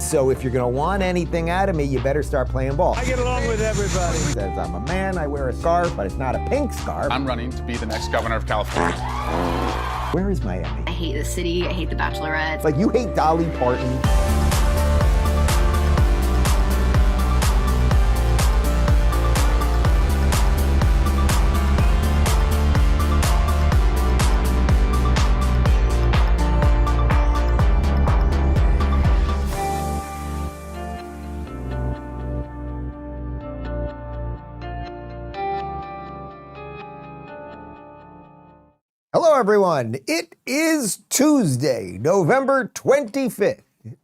So if you're gonna want anything out of me, you better start playing ball. I get along with everybody. Says I'm a man, I wear a scarf, but it's not a pink scarf. I'm running to be the next governor of California. Where is Miami? I hate the city, I hate The Bachelorette. It's like you hate Dolly Parton. Hello, everyone. It is Tuesday, November 25th,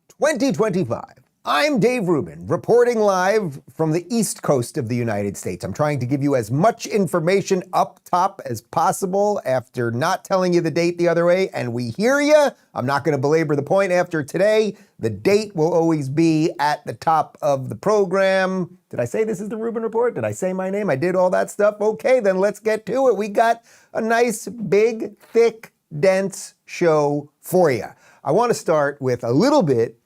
2025. I'm Dave Rubin, reporting live from the East Coast of the United States. I'm trying to give you as much information up top as possible after not telling you the date the other way, and we hear you. I'm not going to belabor the point after today. The date will always be at the top of the program. Did I say this is the Rubin Report? Did I say my name? I did all that stuff? Okay, then let's get to it. We got a nice, big, thick, dense show for you. I want to start with a little bit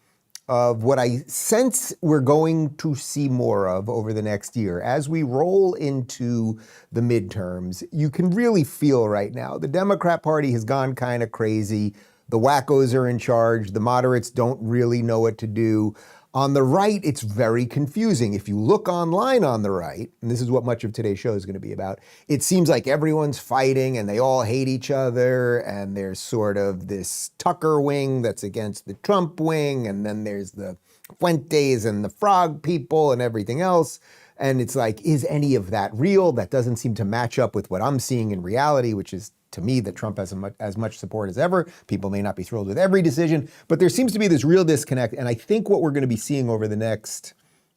of what I sense we're going to see more of over the next year. As we roll into the midterms, you can really feel right now the Democrat Party has gone kind of crazy. The wackos are in charge. The moderates don't really know what to do. On the right, it's very confusing. If you look online on the right, and this is what much of today's show is going to be about, it seems like everyone's fighting and they all hate each other, and there's sort of this Tucker wing that's against the Trump wing, and then there's the Fuentes and the frog people and everything else. And it's like, is any of that real? That doesn't seem to match up with what I'm seeing in reality, which is, to me, that Trump has as much support as ever. People may not be thrilled with every decision, but there seems to be this real disconnect. And I think what we're going to be seeing over the next,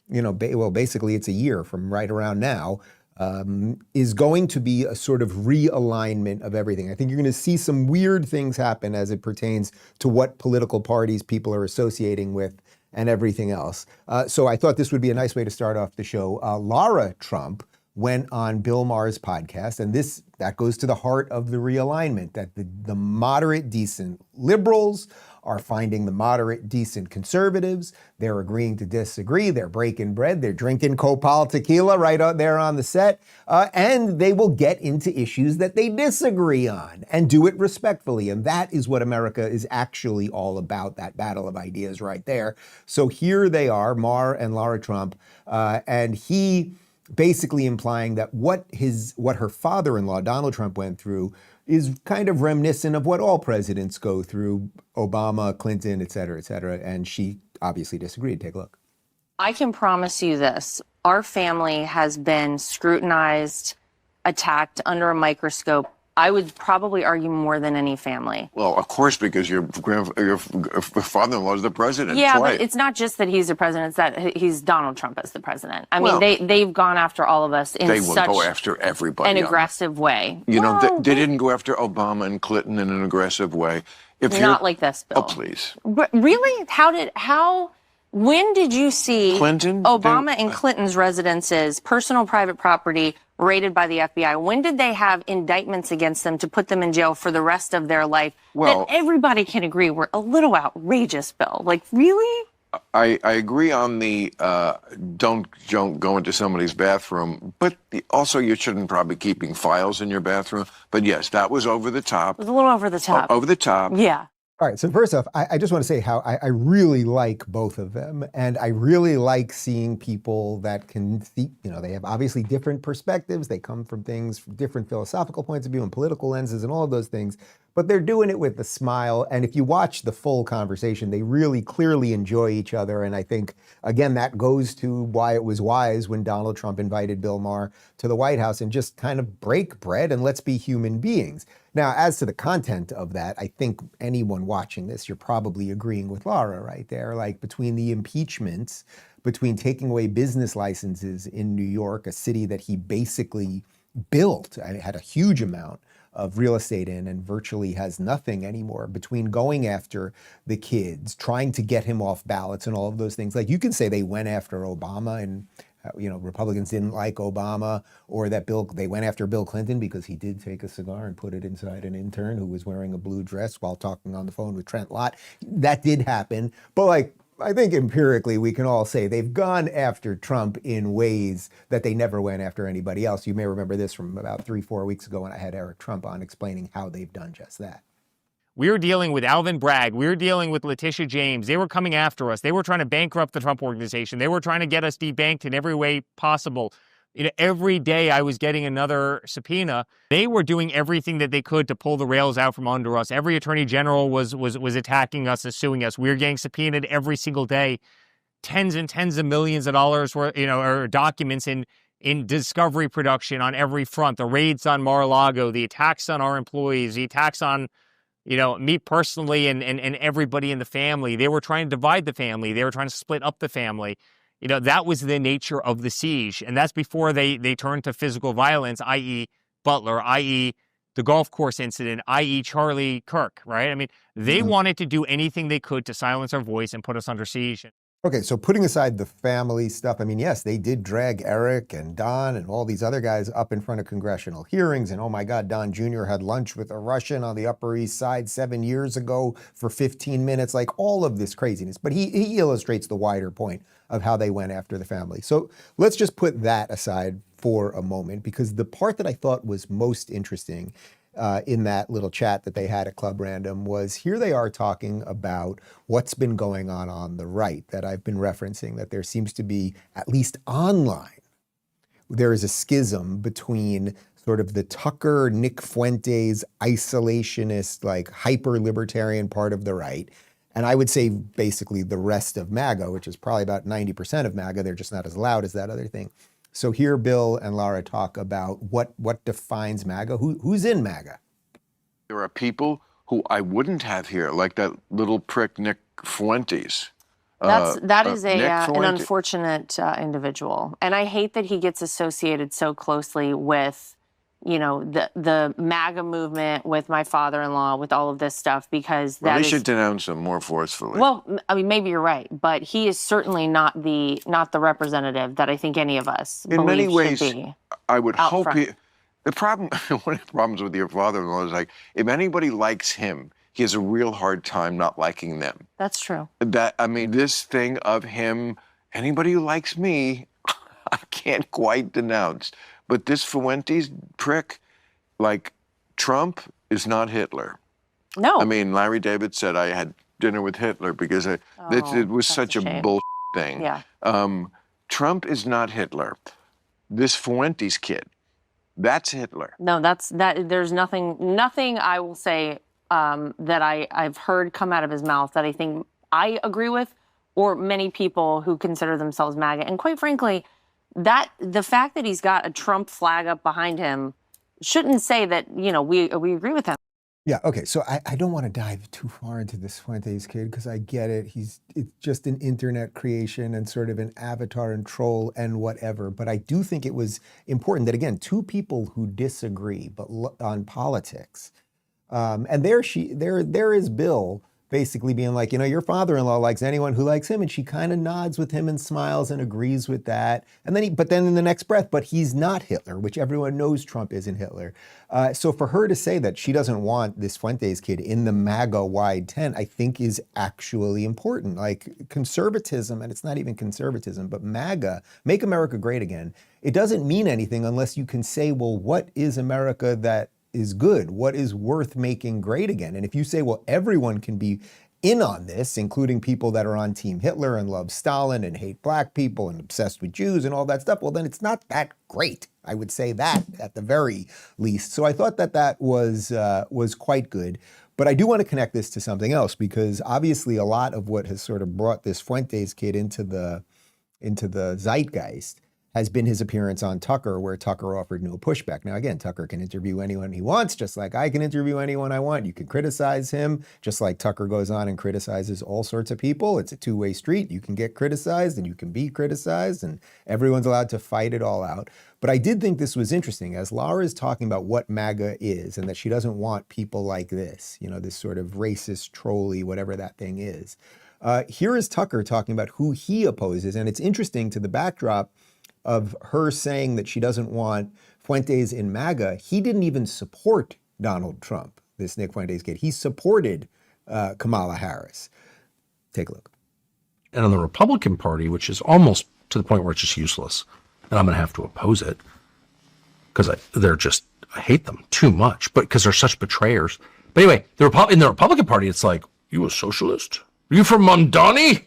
basically it's a year from right around now, is going to be a sort of realignment of everything. I think you're going to see some weird things happen as it pertains to what political parties people are associating with and everything else. So I thought this would be a nice way to start off the show. Lara Trump went on Bill Maher's podcast, and that goes to the heart of the realignment, that the moderate, decent liberals are finding the moderate, decent conservatives. They're agreeing to disagree. They're breaking bread. They're drinking Copal tequila right out there on the set. And they will get into issues that they disagree on and do it respectfully. And that is what America is actually all about, that battle of ideas right there. So here they are, Maher and Lara Trump, and he basically implying that what her father-in-law, Donald Trump, went through is kind of reminiscent of what all presidents go through, Obama, Clinton, et cetera, and she obviously disagreed. Take a look. I can promise you this. Our family has been scrutinized, attacked under a microscope. I would probably argue more than any family. Well, of course, because your father-in-law is the president. Yeah, twice. But it's not just that he's the president, it's that he's Donald Trump as the president. I mean, they've gone after all of us in such go after everybody an aggressive way. You know, they didn't go after Obama and Clinton in an aggressive way. Not like this, Bill. Oh, please. Really? When did you see Clinton? Obama and Clinton's residences, personal private property, raided by the FBI? When did they have indictments against them to put them in jail for the rest of their life? Well, that everybody can agree were a little outrageous, Bill. Like, really? I agree on the don't go into somebody's bathroom, but also you shouldn't probably keeping files in your bathroom. But yes, that was over the top. It was a little over the top. Over the top. Yeah. All right, so first off, I just want to say how I really like both of them. And I really like seeing people that can, they have obviously different perspectives. They come from things, from different philosophical points of view and political lenses and all of those things. But they're doing it with a smile. And if you watch the full conversation, they really clearly enjoy each other. And I think, again, that goes to why it was wise when Donald Trump invited Bill Maher to the White House and just kind of break bread and let's be human beings. Now, as to the content of that, I think anyone watching this, you're probably agreeing with Lara right there. Like, between the impeachments, between taking away business licenses in New York, a city that he basically built, had a huge amount of real estate in and virtually has nothing anymore, between going after the kids, trying to get him off ballots and all of those things. Like, you can say they went after Obama and Republicans didn't like Obama, or that they went after Bill Clinton because he did take a cigar and put it inside an intern who was wearing a blue dress while talking on the phone with Trent Lott. That did happen. But I think empirically we can all say they've gone after Trump in ways that they never went after anybody else. You may remember this from about 3-4 weeks ago when I had Eric Trump on explaining how they've done just that. We were dealing with Alvin Bragg. We were dealing with Letitia James. They were coming after us. They were trying to bankrupt the Trump organization. They were trying to get us debanked in every way possible. Every day I was getting another subpoena. They were doing everything that they could to pull the rails out from under us. Every attorney general was attacking us and suing us. We were getting subpoenaed every single day. Tens and tens of millions of dollars worth, or documents in discovery production on every front. The raids on Mar-a-Lago, the attacks on our employees, the attacks on me personally and everybody in the family. They were trying to divide the family. They were trying to split up the family. That was the nature of the siege. And that's before they turned to physical violence, i.e. Butler, i.e. the golf course incident, i.e. Charlie Kirk, right? I mean, they wanted to do anything they could to silence our voice and put us under siege. Okay, so putting aside the family stuff, I mean, yes, they did drag Eric and Don and all these other guys up in front of congressional hearings. And oh my God, Don Jr. had lunch with a Russian on the Upper East Side 7 years ago for 15 minutes, like all of this craziness. But he illustrates the wider point of how they went after the family. So let's just put that aside for a moment, because the part that I thought was most interesting in that little chat that they had at Club Random was here they are talking about what's been going on the right that I've been referencing, that there seems to be, at least online, there is a schism between sort of the Tucker, Nick Fuentes, isolationist, like hyper-libertarian part of the right, and I would say basically the rest of MAGA, which is probably about 90% of MAGA. They're just not as loud as that other thing. So here Bill and Lara talk about what defines MAGA. Who's in MAGA? There are people who I wouldn't have here, like that little prick Nick Fuentes. That is Nick an Fuentes. unfortunate individual. And I hate that he gets associated so closely with, the MAGA movement, with my father-in-law, with all of this stuff, because that Well, they should denounce him more forcefully. Well, I mean, maybe you're right, but he is certainly not the representative that I think any of us in many believe ways, should be I would out hope front. the problem, one of the problems with your father-in-law is, like, if anybody likes him, he has a real hard time not liking them. That's true. This thing of him, anybody who likes me, I can't quite denounce. But this Fuentes prick, like, Trump is not Hitler. No. I mean, Larry David said I had dinner with Hitler because it was such a shame. bullshit thing. Yeah. Trump is not Hitler. This Fuentes kid, that's Hitler. No, there's nothing I will say that I've heard come out of his mouth that I think I agree with, or many people who consider themselves MAGA. And quite frankly, that the fact that he's got a Trump flag up behind him shouldn't say that, we agree with him. Yeah, okay, so I don't want to dive too far into this Fuentes kid because I get it. It's just an internet creation and sort of an avatar and troll and whatever. But I do think it was important that, again, two people who disagree but on politics. And there is Bill basically being like, your father-in-law likes anyone who likes him, and she kind of nods with him and smiles and agrees with that. And then but then in the next breath, but he's not Hitler, which everyone knows Trump isn't Hitler. So for her to say that she doesn't want this Fuentes kid in the MAGA-wide tent, I think is actually important. Like conservatism, and it's not even conservatism, but MAGA, Make America Great Again, it doesn't mean anything unless you can say, well, what is America that is good? What is worth making great again? And if you say, well, everyone can be in on this, including people that are on Team Hitler and love Stalin and hate black people and obsessed with Jews and all that stuff, well, then it's not that great. I would say that at the very least. So I thought that was quite good. But I do want to connect this to something else, because obviously a lot of what has sort of brought this Fuentes kid into the zeitgeist has been his appearance on Tucker, where Tucker offered no pushback. Now, again, Tucker can interview anyone he wants, just like I can interview anyone I want. You can criticize him, just like Tucker goes on and criticizes all sorts of people. It's a two-way street. You can get criticized and you can be criticized, and everyone's allowed to fight it all out. But I did think this was interesting, as Lara is talking about what MAGA is and that she doesn't want people like this, this sort of racist, trolly, whatever that thing is. Here is Tucker talking about who he opposes, and it's interesting to the backdrop of her saying that she doesn't want Fuentes in MAGA. He didn't even support Donald Trump, this Nick Fuentes kid. He supported Kamala Harris. Take a look. And on the Republican Party, which is almost to the point where it's just useless, and I'm going to have to oppose it because I hate them too much, but because they're such betrayers. But anyway, in the Republican Party, it's like, you a socialist? Are you from Mamdani?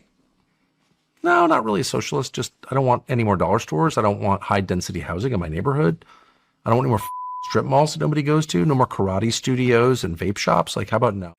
No, not really a socialist. Just, I don't want any more dollar stores. I don't want high density housing in my neighborhood. I don't want any more strip malls that nobody goes to. No more karate studios and vape shops. Like, how about no?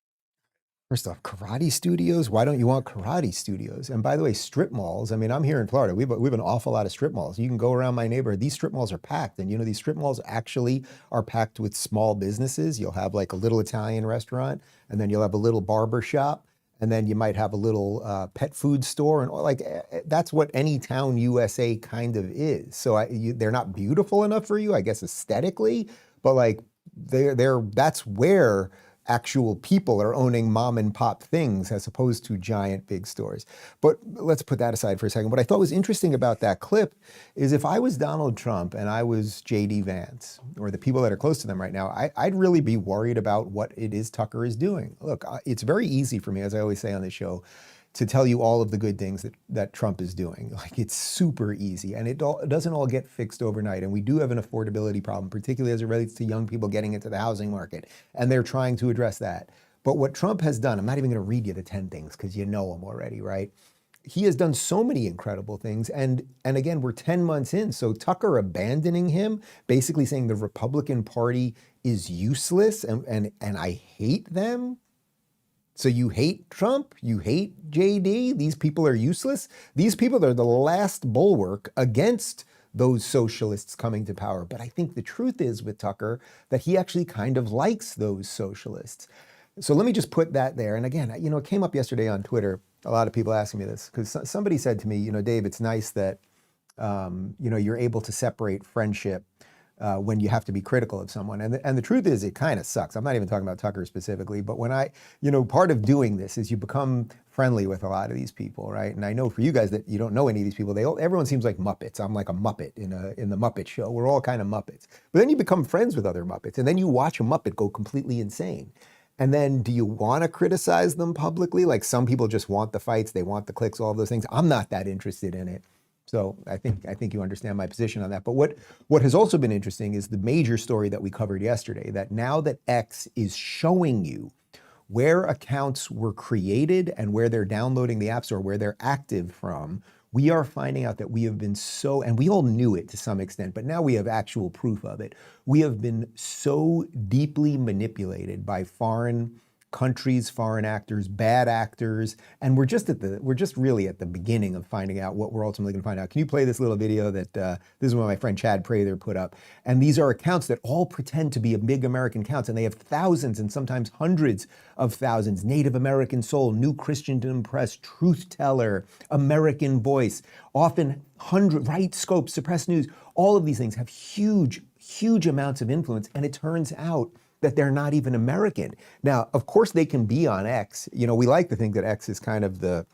First off, karate studios? Why don't you want karate studios? And by the way, strip malls, I mean, I'm here in Florida. We have an awful lot of strip malls. You can go around my neighborhood. These strip malls are packed. And these strip malls actually are packed with small businesses. You'll have like a little Italian restaurant, and then you'll have a little barber shop, and then you might have a little pet food store. And that's what any town USA kind of is. So they're not beautiful enough for you, I guess, aesthetically, but like that's where actual people are owning mom and pop things as opposed to giant big stores. But let's put that aside for a second. What I thought was interesting about that clip is if I was Donald Trump and I was J.D. Vance, or the people that are close to them right now, I'd really be worried about what it is Tucker is doing. Look, it's very easy for me, as I always say on this show, to tell you all of the good things that Trump is doing. Like, it's super easy, and it doesn't all get fixed overnight. And we do have an affordability problem, particularly as it relates to young people getting into the housing market, and they're trying to address that. But what Trump has done, I'm not even going to read you the 10 things because you know them already, right? He has done so many incredible things, and again, we're 10 months in, so Tucker abandoning him, basically saying the Republican Party is useless, and I hate them. So you hate Trump, you hate JD, these people are useless. These people are the last bulwark against those socialists coming to power. But I think the truth is with Tucker that he actually kind of likes those socialists. So let me just put that there. And again, it came up yesterday on Twitter, a lot of people asking me this, because somebody said to me, Dave, it's nice that, you're able to separate friendship when you have to be critical of someone. And the truth is, it kind of sucks. I'm not even talking about Tucker specifically, but when part of doing this is you become friendly with a lot of these people, right? And I know for you guys that you don't know any of these people, everyone seems like Muppets. I'm like a Muppet in the Muppet Show. We're all kind of Muppets. But then you become friends with other Muppets, and then you watch a Muppet go completely insane. And then do you want to criticize them publicly? Like, some people just want the fights, they want the clicks, all of those things. I'm not that interested in it. So I think you understand my position on that. But what has also been interesting is the major story that we covered yesterday, that now that X is showing you where accounts were created and where they're downloading the app store, where they're active from, we are finding out that we have been and we all knew it to some extent, but now we have actual proof of it. We have been so deeply manipulated by foreign countries, foreign actors, bad actors, and we're just really at the beginning of finding out what we're ultimately going to find out. Can you play this little video that this is what my friend Chad Prather put up? And these are accounts that all pretend to be a big American accounts, and they have thousands and sometimes hundreds of thousands. Native American Soul, New Christendom Press, Truth Teller, American Voice, often Right Scope, Suppressed News. All of these things have huge, huge amounts of influence, and it turns out that they're not even American. Now, of course, they can be on X. We like to think that X is kind of the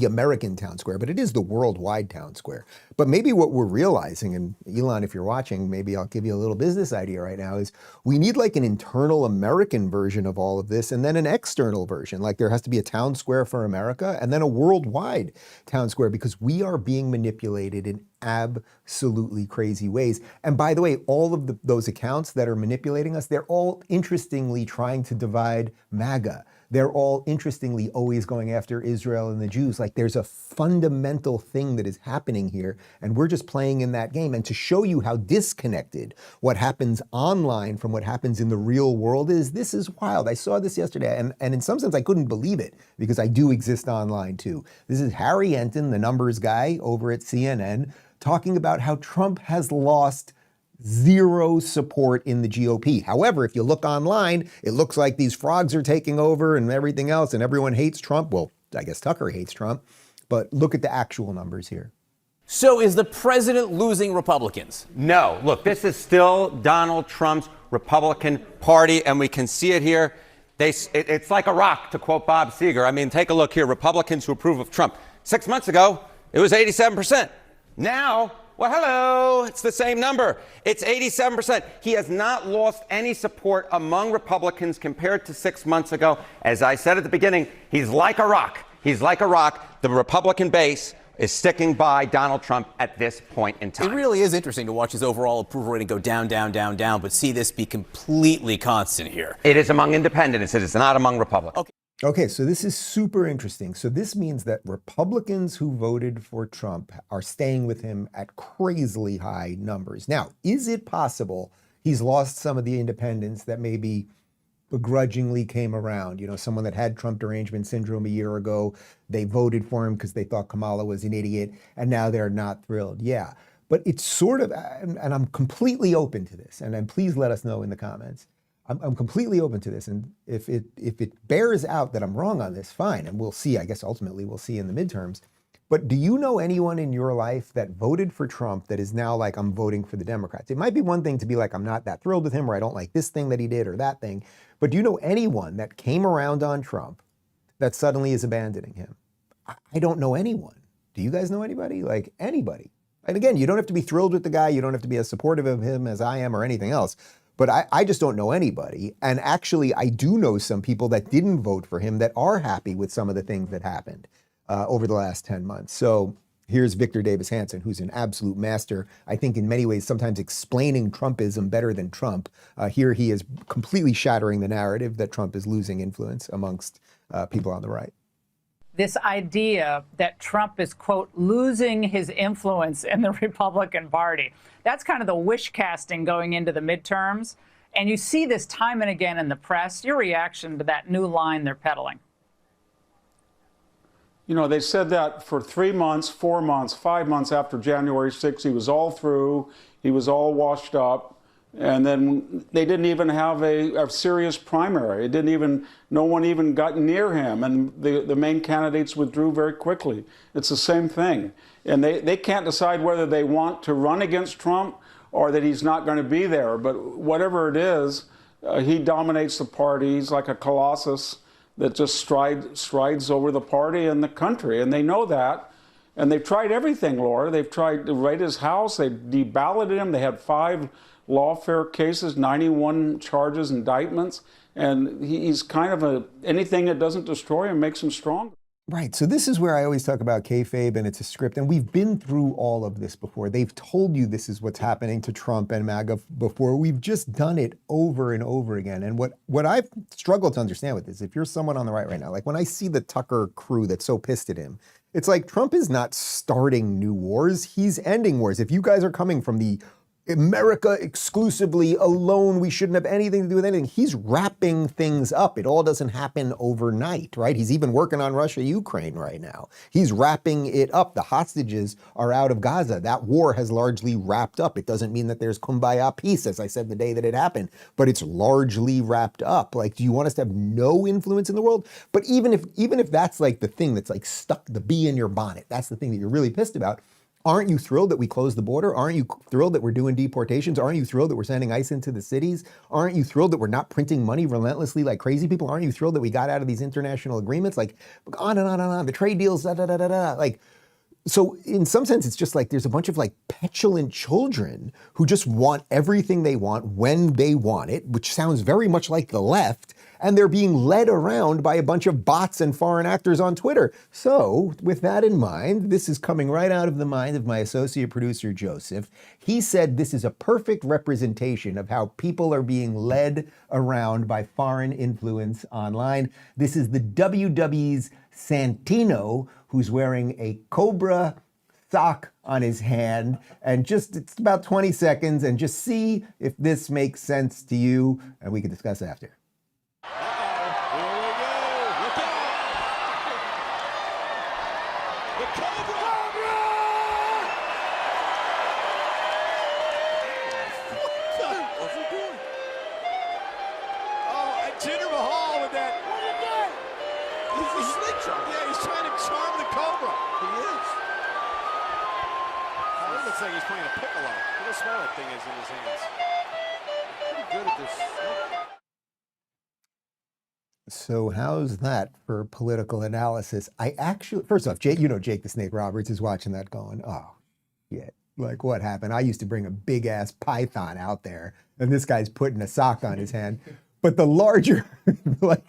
American town square, but it is the worldwide town square. But maybe what we're realizing, and Elon, if you're watching, maybe I'll give you a little business idea right now, is we need like an internal American version of all of this and then an external version. Like, there has to be a town square for America and then a worldwide town square, because we are being manipulated in absolutely crazy ways. And by the way, all of those accounts that are manipulating us, they're all interestingly trying to divide MAGA. They're all interestingly always going after Israel and the Jews. Like, there's a fundamental thing that is happening here, and we're just playing in that game. And to show you how disconnected what happens online from what happens in the real world is, this is wild. I saw this yesterday, and in some sense I couldn't believe it, because I do exist online too. This is Harry Enton, the numbers guy over at CNN, talking about how Trump has lost zero support in the GOP. However, if you look online, it looks like these frogs are taking over and everything else, and everyone hates Trump. Well, I guess Tucker hates Trump, but look at the actual numbers here. So is the president losing Republicans? No. Look, this is still Donald Trump's Republican Party, and we can see it here. It's like a rock, to quote Bob Seger. I mean, take a look here. Republicans who approve of Trump. 6 months ago, it was 87%. Now, well, hello, it's the same number. It's 87%. He has not lost any support among Republicans compared to 6 months ago. As I said at the beginning, he's like a rock. He's like a rock. The Republican base is sticking by Donald Trump at this point in time. It really is interesting to watch his overall approval rating go down, down, down, down, but see this be completely constant here. It is among independents. It is not among Republicans. Okay, so this is super interesting. So this means that Republicans who voted for Trump are staying with him at crazily high numbers. Now, is it possible he's lost some of the independents that maybe begrudgingly came around? You know, someone that had Trump derangement syndrome a year ago, they voted for him because they thought Kamala was an idiot, and now they're not thrilled. Yeah, but it's sort of, and I'm completely open to this, and then please let us know in the comments. I'm completely open to this, and if it bears out that I'm wrong on this, fine, and we'll see. I guess ultimately we'll see in the midterms. But do you know anyone in your life that voted for Trump that is now like, I'm voting for the Democrats? It might be one thing to be like, I'm not that thrilled with him, or I don't like this thing that he did or that thing. But do you know anyone that came around on Trump that suddenly is abandoning him? I don't know anyone. Do you guys know anybody? Like anybody? And again, you don't have to be thrilled with the guy. You don't have to be as supportive of him as I am or anything else. But I just don't know anybody. And actually, I do know some people that didn't vote for him that are happy with some of the things that happened over the last 10 months. So here's Victor Davis Hansen, who's an absolute master, I think in many ways, sometimes explaining Trumpism better than Trump. Here he is completely shattering the narrative that Trump is losing influence amongst people on the right. This idea that Trump is, quote, losing his influence in the Republican Party. That's kind of the wish casting going into the midterms. And you see this time and again in the press. Your reaction to that new line they're peddling? You know, they said that for 3 months, 4 months, 5 months after January 6th, he was all through, he was all washed up. And then they didn't even have a serious primary. No one even got near him. And the main candidates withdrew very quickly. It's the same thing. And they can't decide whether they want to run against Trump or that he's not going to be there. But whatever it is, he dominates the party. He's like a colossus that just strides over the party and the country. And they know that. And they've tried everything, Laura. They've tried to raid his house. They deballoted him. They had 5 lawfare cases, 91 charges, indictments, and he's kind of anything that doesn't destroy him makes him stronger. Right, so this is where I always talk about kayfabe, and it's a script, and we've been through all of this before. They've told you this is what's happening to Trump and MAGA before. We've just done it over and over again, and what I've struggled to understand with this, if you're someone on the right now, like when I see the Tucker crew that's so pissed at him, it's like Trump is not starting new wars, he's ending wars. If you guys are coming from the America exclusively alone, we shouldn't have anything to do with anything. He's wrapping things up. It all doesn't happen overnight, right? He's even working on Russia-Ukraine right now. He's wrapping it up. The hostages are out of Gaza. That war has largely wrapped up. It doesn't mean that there's kumbaya peace, as I said the day that it happened, but it's largely wrapped up. Like, do you want us to have no influence in the world? But even if that's like the thing that's like stuck, the bee in your bonnet, that's the thing that you're really pissed about. Aren't you thrilled that we closed the border? Aren't you thrilled that we're doing deportations? Aren't you thrilled that we're sending ICE into the cities? Aren't you thrilled that we're not printing money relentlessly like crazy people? Aren't you thrilled that we got out of these international agreements? Like on and on and on, the trade deals, da da da da da. Like, so in some sense, it's just like there's a bunch of like petulant children who just want everything they want when they want it, which sounds very much like the left. And they're being led around by a bunch of bots and foreign actors on Twitter. So with that in mind, this is coming right out of the mind of my associate producer, Joseph. He said this is a perfect representation of how people are being led around by foreign influence online. This is the WW's Santino, who's wearing a Cobra sock on his hand, and it's about 20 seconds, and just see if this makes sense to you, and we can discuss after. So how's that for political analysis? First off, Jake the Snake Roberts is watching that going, oh, shit, like what happened? I used to bring a big ass python out there and this guy's putting a sock on his hand. But the larger, like,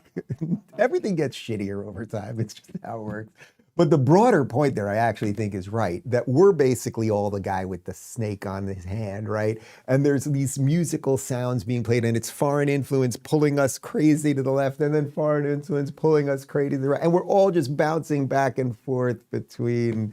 Everything gets shittier over time. It's just how it works. But the broader point there, I actually think is right, that we're basically all the guy with the snake on his hand, right? And there's these musical sounds being played, and it's foreign influence pulling us crazy to the left, and then foreign influence pulling us crazy to the right. And we're all just bouncing back and forth between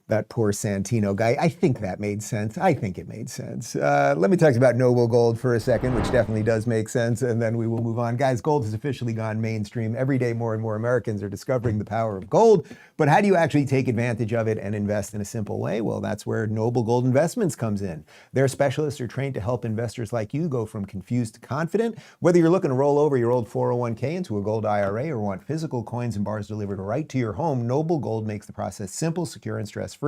that poor Santino guy. I think that made sense. I think it made sense. Let me talk about Noble Gold for a second, which definitely does make sense, and then we will move on. Guys, gold has officially gone mainstream. Every day, more and more Americans are discovering the power of gold. But how do you actually take advantage of it and invest in a simple way? Well, that's where Noble Gold Investments comes in. Their specialists are trained to help investors like you go from confused to confident. Whether you're looking to roll over your old 401k into a gold IRA or want physical coins and bars delivered right to your home, Noble Gold makes the process simple, secure, and stress-free.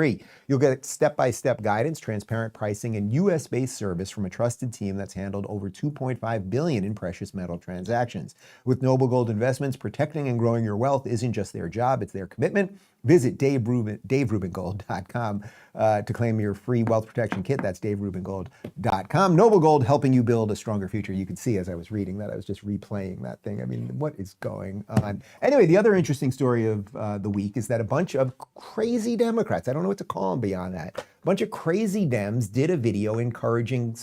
You'll get step-by-step guidance, transparent pricing, and US-based service from a trusted team that's handled over $2.5 billion in precious metal transactions. With Noble Gold Investments, protecting and growing your wealth isn't just their job, it's their commitment. Visit DaveRubinGold.com to claim your free wealth protection kit. That's DaveRubinGold.com. Noble Gold, helping you build a stronger future. You could see as I was reading that, I was just replaying that thing. I mean, what is going on? Anyway, the other interesting story of the week is that a bunch of crazy Democrats, I don't know what to call them beyond that, a bunch of crazy Dems did a video encouraging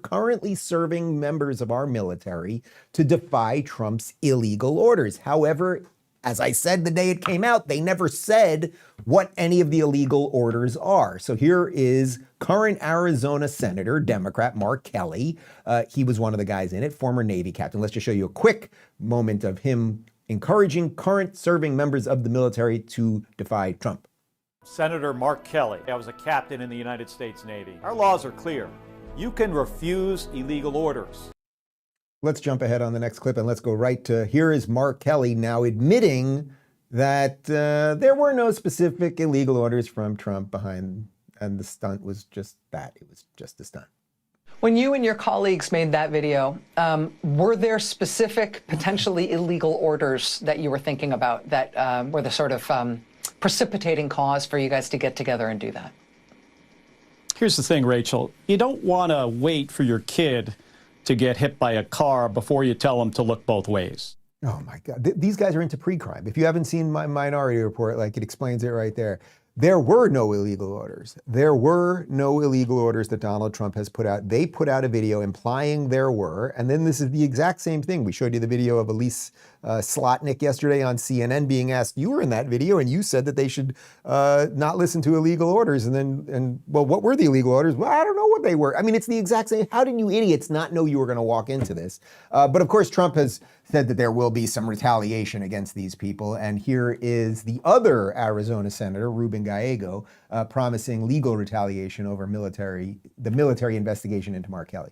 currently serving members of our military to defy Trump's illegal orders. However, as I said the day it came out, they never said what any of the illegal orders are. So here is current Arizona Senator, Democrat Mark Kelly. He was one of the guys in it, former Navy captain. Let's just show you a quick moment of him encouraging current serving members of the military to defy Trump. Senator Mark Kelly. I was a captain in the United States Navy. Our laws are clear. You can refuse illegal orders. Let's jump ahead on the next clip and let's go right to, here is Mark Kelly now admitting that there were no specific illegal orders from Trump behind, and the stunt was just that. It was just a stunt. When you and your colleagues made that video, were there specific potentially illegal orders that you were thinking about that were the sort of precipitating cause for you guys to get together and do that? Here's the thing, Rachel. You don't want to wait for your kid to get hit by a car before you tell them to look both ways. Oh my God, these guys are into pre-crime. If you haven't seen my Minority Report, like it explains it right there. There were no illegal orders. There were no illegal orders that Donald Trump has put out. They put out a video implying there were, and then this is the exact same thing. We showed you the video of Elissa Slotkin yesterday on CNN being asked, you were in that video and you said that they should not listen to illegal orders. And well, what were the illegal orders? Well, I don't know what they were. I mean, it's the exact same. How did you idiots not know you were going to walk into this? But of course, Trump has said that there will be some retaliation against these people. And here is the other Arizona Senator, Rubin promising legal retaliation over the military investigation into Mark Kelly.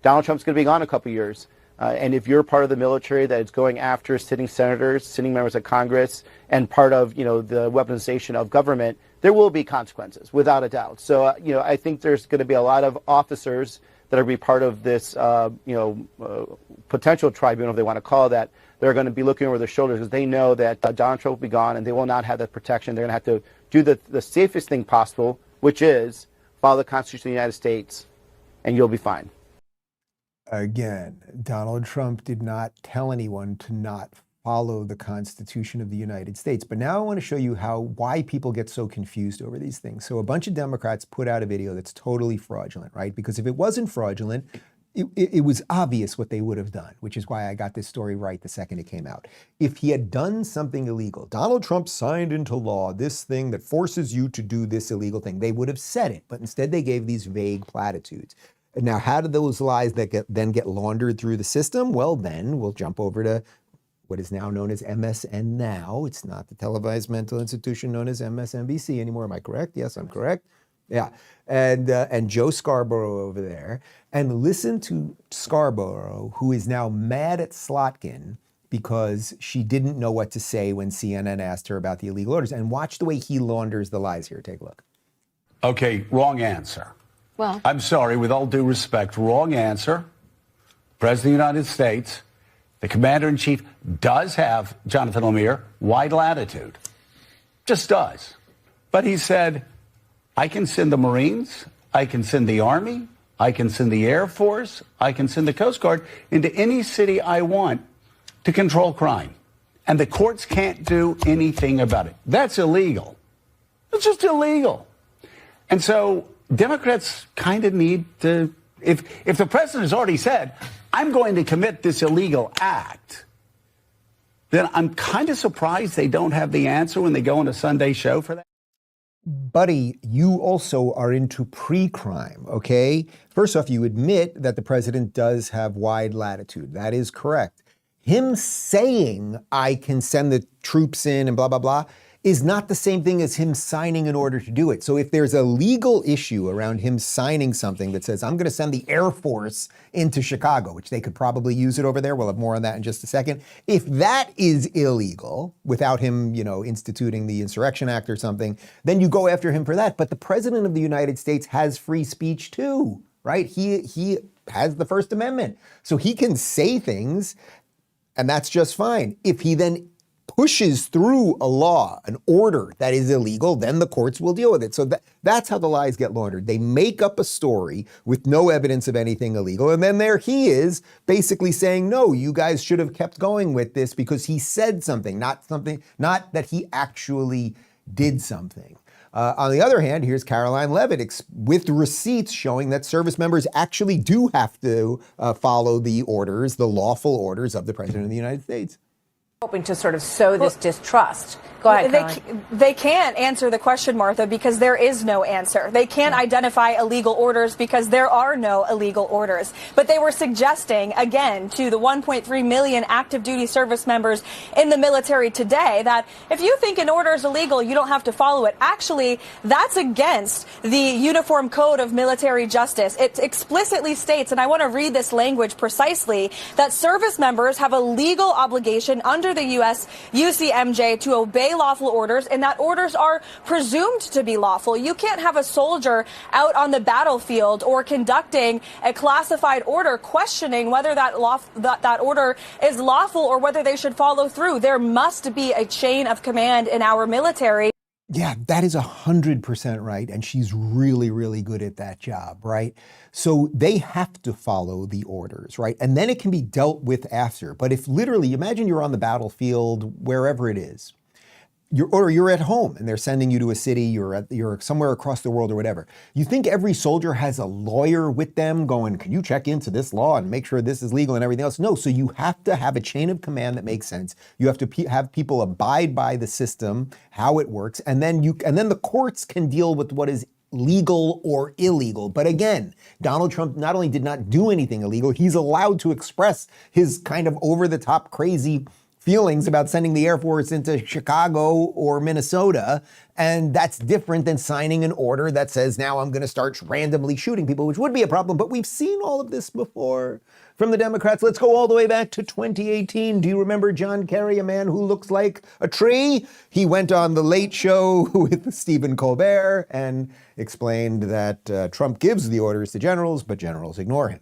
Donald Trump's going to be gone a couple years. And if you're part of the military that is going after sitting senators, sitting members of Congress, and part of, the weaponization of government, there will be consequences, without a doubt. So, I think there's going to be a lot of officers that are going to be part of this, potential tribunal, if they want to call that. They're going to be looking over their shoulders because they know that Donald Trump will be gone and they will not have that protection. They're going to have to do the safest thing possible, which is follow the Constitution of the United States, and you'll be fine. Again, Donald Trump did not tell anyone to not follow the Constitution of the United States. But now I want to show you why people get so confused over these things. So a bunch of Democrats put out a video that's totally fraudulent, right? Because if it wasn't fraudulent, it was obvious what they would have done, which is why I got this story right the second it came out. If he had done something illegal, Donald Trump signed into law this thing that forces you to do this illegal thing, they would have said it, but instead they gave these vague platitudes. Now, how did those lies then get laundered through the system? Well, then we'll jump over to what is now known as MSN Now. It's not the televised mental institution known as MSNBC anymore. Am I correct? Yes, I'm correct. Yeah, and Joe Scarborough over there. And listen to Scarborough, who is now mad at Slotkin because she didn't know what to say when CNN asked her about the illegal orders. And watch the way he launders the lies here. Take a look. Okay, wrong answer. Well, I'm sorry, with all due respect, wrong answer. President of the United States, the Commander-in-Chief does have, Jonathan Lemire, wide latitude. Just does. But he said, I can send the Marines, I can send the Army, I can send the Air Force, I can send the Coast Guard into any city I want to control crime. And the courts can't do anything about it. That's illegal. It's just illegal. And so Democrats kind of need to, if the president has already said, I'm going to commit this illegal act, then I'm kind of surprised they don't have the answer when they go on a Sunday show for that. Buddy, you also are into pre-crime, okay? First off, you admit that the president does have wide latitude. That is correct. Him saying, I can send the troops in and blah, blah, blah, is not the same thing as him signing an order to do it. So if there's a legal issue around him signing something that says, I'm going to send the Air Force into Chicago, which they could probably use it over there. We'll have more on that in just a second. If that is illegal without him, instituting the Insurrection Act or something, then you go after him for that. But the president of the United States has free speech too, right? He has the First Amendment. So he can say things, and that's just fine. If he then pushes through a law, an order that is illegal, then the courts will deal with it. So that's how the lies get laundered. They make up a story with no evidence of anything illegal, and then there he is basically saying, no, you guys should have kept going with this because he said something, not that he actually did something. On the other hand, here's Karoline Leavitt with receipts showing that service members actually do have to follow the orders, the lawful orders of the President of the United States. Hoping to sort of sow this distrust. Go ahead, Caroline. They can't answer the question, Martha, because there is no answer. They can't identify illegal orders because there are no illegal orders. But they were suggesting, again, to the 1.3 million active duty service members in the military today that if you think an order is illegal, you don't have to follow it. Actually, that's against the Uniform Code of Military Justice. It explicitly states, and I want to read this language precisely, that service members have a legal obligation under the U.S. UCMJ to obey lawful orders, and that orders are presumed to be lawful. You can't have a soldier out on the battlefield or conducting a classified order questioning whether that order is lawful or whether they should follow through. There must be a chain of command in our military. Yeah, that is 100% right. And she's really, really good at that job, right? So they have to follow the orders, right? And then it can be dealt with after. But if literally, imagine you're on the battlefield, wherever it is, you're at home and they're sending you to a city, you're somewhere across the world or whatever. You think every soldier has a lawyer with them going, can you check into this law and make sure this is legal and everything else? No, so you have to have a chain of command that makes sense. You have to have people abide by the system, how it works, and then the courts can deal with what is legal or illegal. But again, Donald Trump not only did not do anything illegal, he's allowed to express his kind of over-the-top crazy feelings about sending the Air Force into Chicago or Minnesota, and that's different than signing an order that says, now I'm going to start randomly shooting people, which would be a problem, but we've seen all of this before from the Democrats. Let's go all the way back to 2018. Do you remember John Kerry, a man who looks like a tree? He went on The Late Show with Stephen Colbert and explained that Trump gives the orders to generals, but generals ignore him.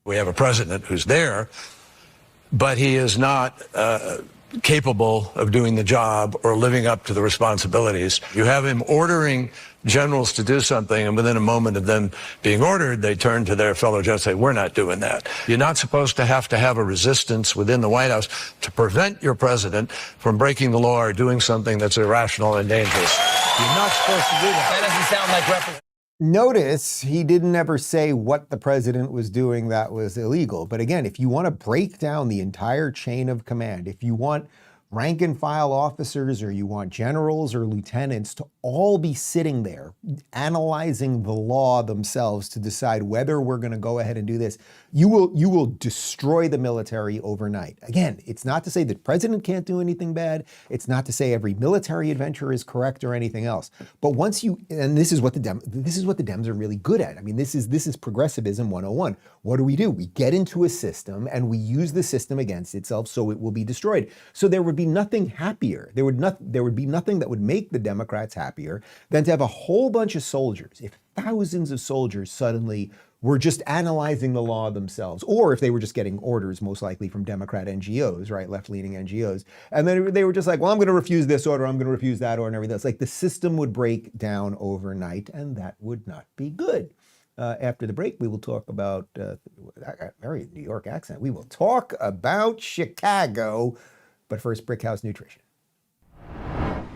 We have a president who's there, but he is not capable of doing the job or living up to the responsibilities. You have him ordering generals to do something, and within a moment of them being ordered, they turn to their fellow generals and say, we're not doing that. You're not supposed to have a resistance within the White House to prevent your president from breaking the law or doing something that's irrational and dangerous. You're not supposed to do that. That doesn't sound like representation. Notice he didn't ever say what the president was doing that was illegal. But again, if you want to break down the entire chain of command, if you want rank and file officers or you want generals or lieutenants to all be sitting there analyzing the law themselves to decide whether we're going to go ahead and do this, you will destroy the military overnight. Again, it's not to say that the president can't do anything bad. It's not to say every military adventure is correct or anything else. But once and this is what the Dems are really good at. I mean, this is progressivism 101. What do? We get into a system and we use the system against itself so it will be destroyed. So there would be nothing happier. There would be nothing that would make the Democrats happier than to have a whole bunch of soldiers. If thousands of soldiers suddenly were just analyzing the law themselves, or if they were just getting orders, most likely from Democrat NGOs, right, left-leaning NGOs, and then they were just like, well, I'm going to refuse this order, I'm going to refuse that order, and everything else. Like the system would break down overnight, and that would not be good. After the break, we will talk about, very New York accent, we will talk about Chicago. But first, Brickhouse Nutrition.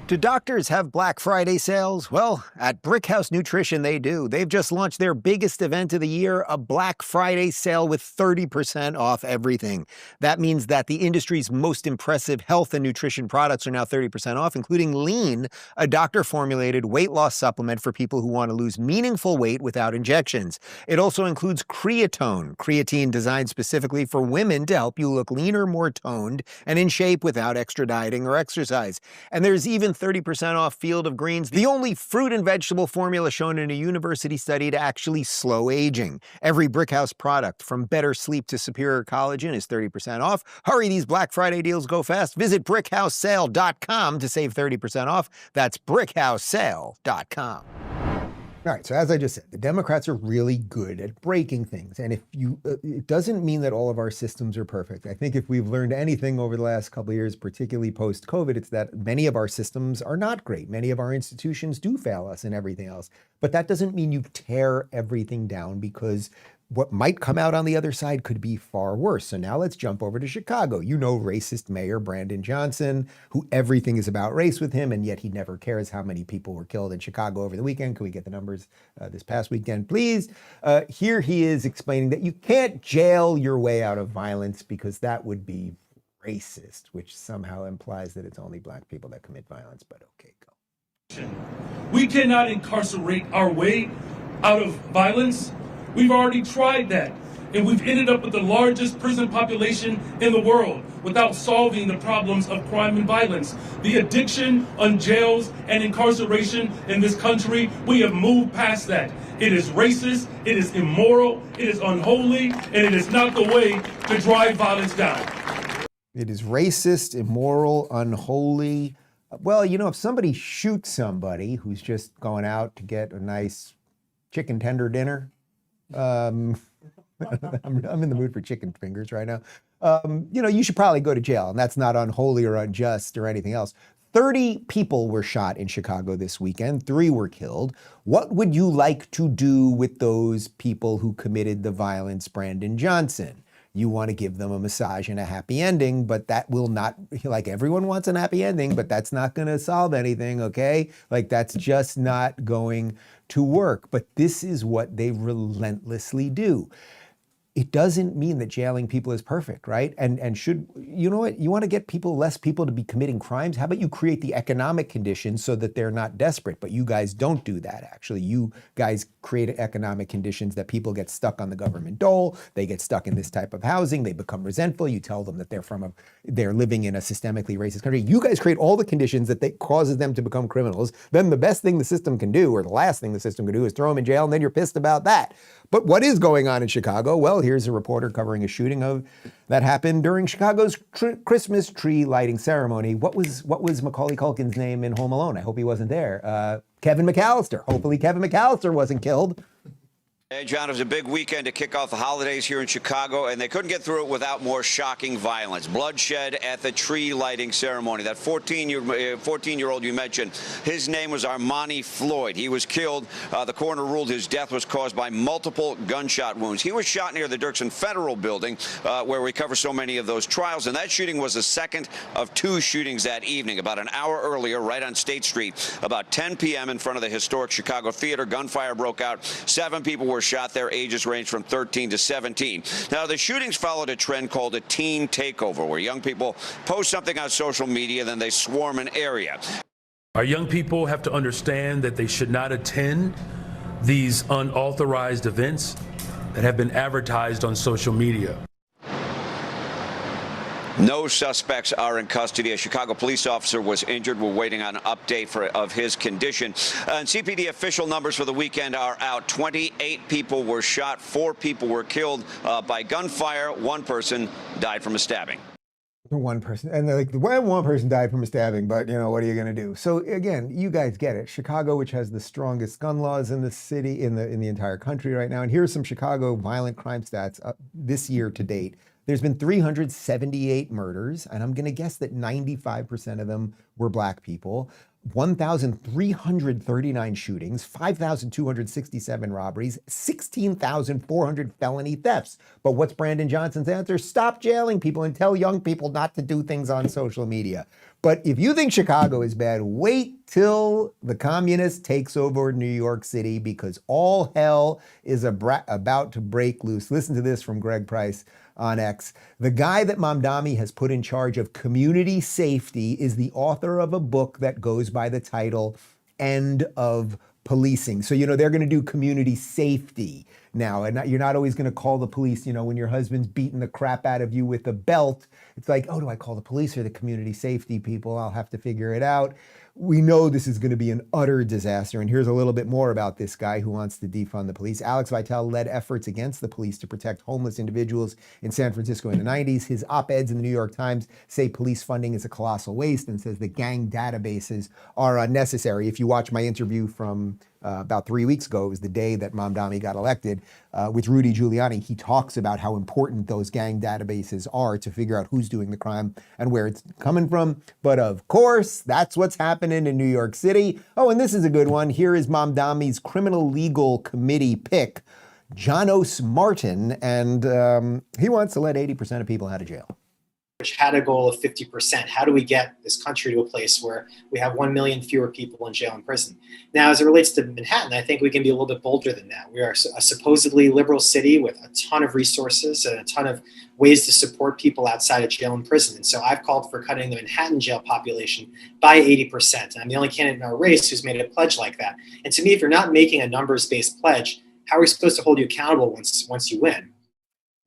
Do doctors have Black Friday sales? Well, at Brickhouse Nutrition, they do. They've just launched their biggest event of the year, a Black Friday sale with 30% off everything. That means that the industry's most impressive health and nutrition products are now 30% off, including Lean, a doctor-formulated weight loss supplement for people who want to lose meaningful weight without injections. It also includes Creatone, creatine designed specifically for women to help you look leaner, more toned, and in shape without extra dieting or exercise. And there's even 30% off Field of Greens, the only fruit and vegetable formula shown in a university study to actually slow aging. Every Brickhouse product, from better sleep to superior collagen, is 30% off. Hurry, these Black Friday deals go fast. Visit BrickHouseSale.com to save 30% off. That's BrickHouseSale.com. All right, so as I just said, the Democrats are really good at breaking things. And if you, it doesn't mean that all of our systems are perfect. I think if we've learned anything over the last couple of years, particularly post-COVID, it's that many of our systems are not great. Many of our institutions do fail us and everything else. But that doesn't mean you tear everything down, because what might come out on the other side could be far worse. So now let's jump over to Chicago. You know, racist Mayor Brandon Johnson, who everything is about race with him, and yet he never cares how many people were killed in Chicago over the weekend. Can we get the numbers this past weekend, please? Here he is explaining that you can't jail your way out of violence because that would be racist, which somehow implies that it's only black people that commit violence, but okay, go. We cannot incarcerate our way out of violence. We've already tried that, and we've ended up with the largest prison population in the world without solving the problems of crime and violence. The addiction on jails and incarceration in this country, we have moved past that. It is racist, it is immoral, it is unholy, and it is not the way to drive violence down. It is racist, immoral, unholy. Well, you know, if somebody shoots somebody who's just going out to get a nice chicken tender dinner, I'm in the mood for chicken fingers right now. You know, you should probably go to jail, and that's not unholy or unjust or anything else. 30 people were shot in Chicago this weekend. 3 were killed. What would you like to do with those people who committed the violence, Brandon Johnson? You want to give them a massage and a happy ending, but that will not, like, everyone wants a happy ending, but that's not going to solve anything, okay? Like, that's just not going to work. But this is what they relentlessly do. It doesn't mean that jailing people is perfect, right? And should, you know what, you want to get less people to be committing crimes? How about you create the economic conditions so that they're not desperate? But you guys don't do that, actually. You guys create economic conditions that people get stuck on the government dole, they get stuck in this type of housing, they become resentful, you tell them that they're living in a systemically racist country. You guys create all the conditions that causes them to become criminals. Then the best thing the system can do, or the last thing the system can do, is throw them in jail, and then you're pissed about that. But what is going on in Chicago? Well, here's a reporter covering a shooting that happened during Chicago's Christmas tree lighting ceremony. What was Macaulay Culkin's name in Home Alone? I hope he wasn't there. Kevin McAllister. Hopefully Kevin McAllister wasn't killed. Hey, John, it was a big weekend to kick off the holidays here in Chicago, and they couldn't get through it without more shocking violence. Bloodshed at the tree lighting ceremony. That 14-year-old you mentioned, his name was Armani Floyd. He was killed. The coroner ruled his death was caused by multiple gunshot wounds. He was shot near the Dirksen Federal Building, where we cover so many of those trials, and that shooting was the second of 2 shootings that evening. About an hour earlier, right on State Street, about 10 p.m. in front of the historic Chicago Theater, gunfire broke out. 7 people were shot. Their ages range from 13 to 17. Now, the shootings followed a trend called a teen takeover, where young people post something on social media, then they swarm an area. Our young people have to understand that they should not attend these unauthorized events that have been advertised on social media. No suspects are in custody. A Chicago police officer was injured. We're waiting on an update of his condition. And CPD official numbers for the weekend are out. 28 people were shot. 4 people were killed by gunfire. 1 person died from a stabbing. One person, and like, one person died from a stabbing, but you know, what are you going to do? So again, you guys get it. Chicago, which has the strongest gun laws in the city, in the entire country right now. And here's some Chicago violent crime stats this year to date. There's been 378 murders, and I'm going to guess that 95% of them were black people. 1,339 shootings, 5,267 robberies, 16,400 felony thefts. But what's Brandon Johnson's answer? Stop jailing people and tell young people not to do things on social media. But if you think Chicago is bad, wait till the communist takes over New York City, because all hell is about to break loose. Listen to this from Greg Price on X. The guy that Mamdani has put in charge of community safety is the author of a book that goes by the title End of Policing. So, they're going to do community safety now. And you're not always going to call the police, when your husband's beating the crap out of you with a belt. It's like, oh, do I call the police or the community safety people? I'll have to figure it out. We know this is going to be an utter disaster. And here's a little bit more about this guy who wants to defund the police. Alex Vitale led efforts against the police to protect homeless individuals in San Francisco in the 90s. His op-eds in the New York Times say police funding is a colossal waste and says the gang databases are unnecessary. If you watch my interview from about 3 weeks ago, it was the day that Mamdani got elected, with Rudy Giuliani, he talks about how important those gang databases are to figure out who's doing the crime and where it's coming from. But of course, that's what's happening in New York City. Oh, and this is a good one. Here is Mamdani's criminal legal committee pick, Janos Marton, and he wants to let 80% of people out of jail. Which had a goal of 50%. How do we get this country to a place where we have 1 million fewer people in jail and prison? Now, as it relates to Manhattan, I think we can be a little bit bolder than that. We are a supposedly liberal city with a ton of resources and a ton of ways to support people outside of jail and prison. And so I've called for cutting the Manhattan jail population by 80%. And I'm the only candidate in our race who's made a pledge like that. And to me, if you're not making a numbers-based pledge, how are we supposed to hold you accountable once you win?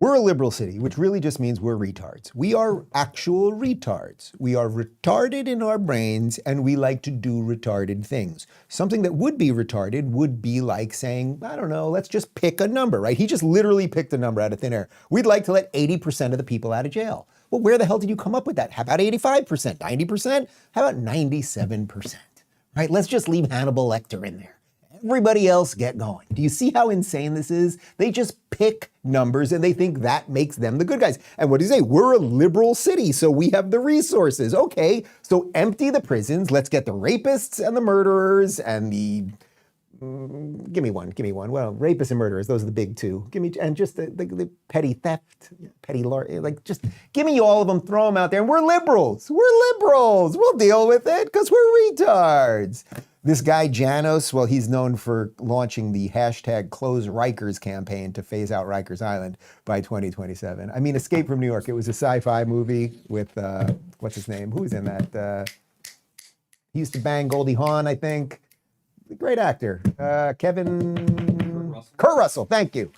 We're a liberal city, which really just means we're retards. We are actual retards. We are retarded in our brains, and we like to do retarded things. Something that would be retarded would be like saying, I don't know, let's just pick a number, right? He just literally picked a number out of thin air. We'd like to let 80% of the people out of jail. Well, where the hell did you come up with that? How about 85%, 90%? How about 97%? Right? Let's just leave Hannibal Lecter in there. Everybody else get going. Do you see how insane this is? They just pick numbers and they think that makes them the good guys. And what do you say? We're a liberal city, so we have the resources. Okay, so empty the prisons. Let's get the rapists and the murderers and the... give me one. Well, rapists and murderers, those are the big two. Give me, and just the petty theft, just give me all of them, throw them out there, and we're liberals. We'll deal with it because we're retards. This guy, Janos, well, he's known for launching the hashtag Close Rikers campaign to phase out Rikers Island by 2027. I mean, Escape from New York, it was a sci-fi movie with, what's his name? Who's in that? He used to bang Goldie Hawn, I think. Great actor. Kurt Russell, thank you.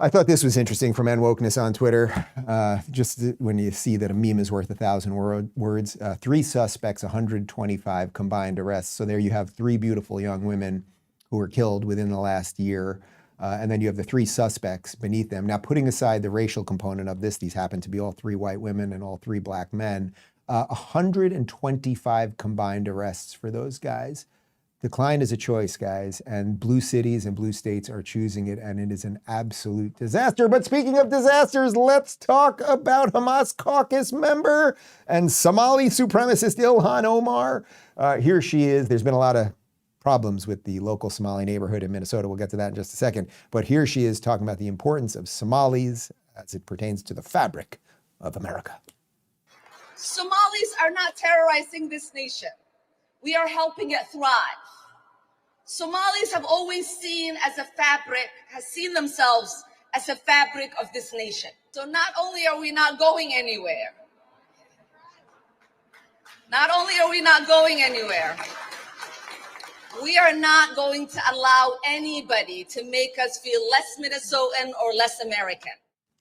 I thought this was interesting from Wokeness on Twitter. Just when you see that a meme is worth 1,000 words. 3 suspects, 125 combined arrests. So there you have 3 beautiful young women who were killed within the last year. And then you have the 3 suspects beneath them. Now, putting aside the racial component of this, these happen to be all 3 white women and all 3 black men. 125 combined arrests for those guys. Decline is a choice, guys, and blue cities and blue states are choosing it, and it is an absolute disaster. But speaking of disasters, let's talk about Hamas caucus member and Somali supremacist Ilhan Omar. Here she is. There's been a lot of problems with the local Somali neighborhood in Minnesota. We'll get to that in just a second. But here she is talking about the importance of Somalis as it pertains to the fabric of America. Somalis are not terrorizing this nation. We are helping it thrive. Somalis have always seen themselves as a fabric of this nation. So not only are we not going anywhere, we are not going to allow anybody to make us feel less Minnesotan or less American.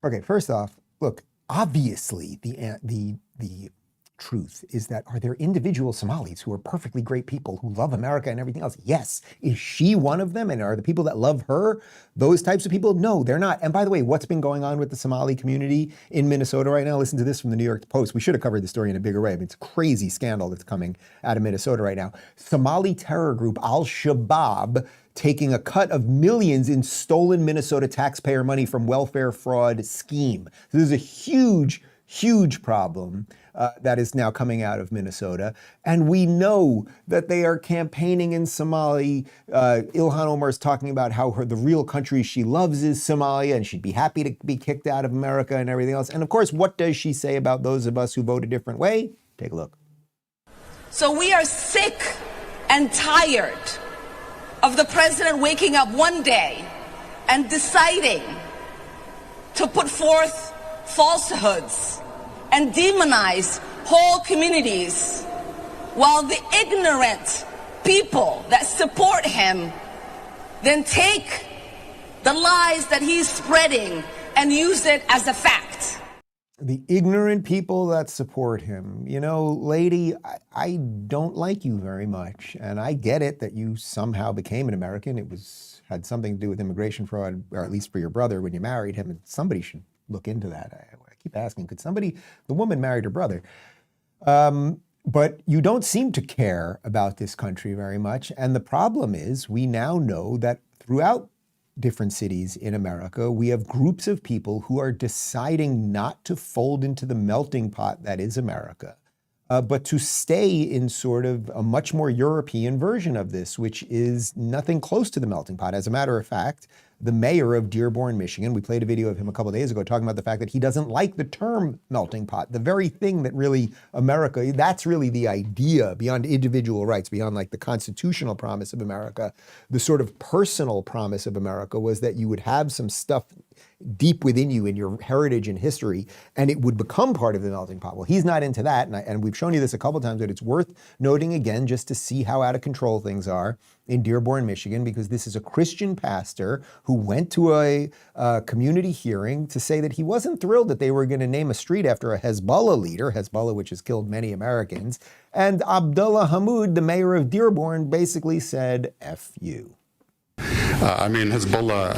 Okay, first off, look, obviously the truth is that are there individual Somalis who are perfectly great people who love America and everything else? Yes. Is she one of them? And are the people that love her those types of people? No, they're not. And by the way, what's been going on with the Somali community in Minnesota right now? Listen to this from the New York Post. We should have covered the story in a bigger way. I mean, it's a crazy scandal that's coming out of Minnesota right now. Somali terror group Al-Shabaab taking a cut of millions in stolen Minnesota taxpayer money from welfare fraud scheme. So there's a huge huge problem that is now coming out of Minnesota. And we know that they are campaigning in Somali. Ilhan Omar is talking about how the real country she loves is Somalia, and she'd be happy to be kicked out of America and everything else. And of course, what does she say about those of us who vote a different way? Take a look. So we are sick and tired of the president waking up one day and deciding to put forth falsehoods and demonize whole communities, while the ignorant people that support him then take the lies that he's spreading and use it as a fact. The ignorant people that support him. You know, lady, I don't like you very much. And I get it that you somehow became an American. It had something to do with immigration fraud, or at least for your brother when you married him. And somebody should look into that. I keep asking, could somebody, the woman married her brother. But you don't seem to care about this country very much. And the problem is, we now know that throughout different cities in America, we have groups of people who are deciding not to fold into the melting pot that is America, but to stay in sort of a much more European version of this, which is nothing close to the melting pot. As a matter of fact, the mayor of Dearborn, Michigan, we played a video of him a couple of days ago talking about the fact that he doesn't like the term melting pot, the very thing that really America, that's really the idea beyond individual rights, beyond like the constitutional promise of America. The sort of personal promise of America was that you would have some stuff deep within you in your heritage and history, and it would become part of the melting pot. Well, he's not into that, and we've shown you this a couple of times, but it's worth noting again just to see how out of control things are in Dearborn, Michigan, because this is a Christian pastor who went to a community hearing to say that he wasn't thrilled that they were going to name a street after a Hezbollah leader, Hezbollah, which has killed many Americans. And Abdullah Hammoud, the mayor of Dearborn, basically said, F you. I mean, Hezbollah,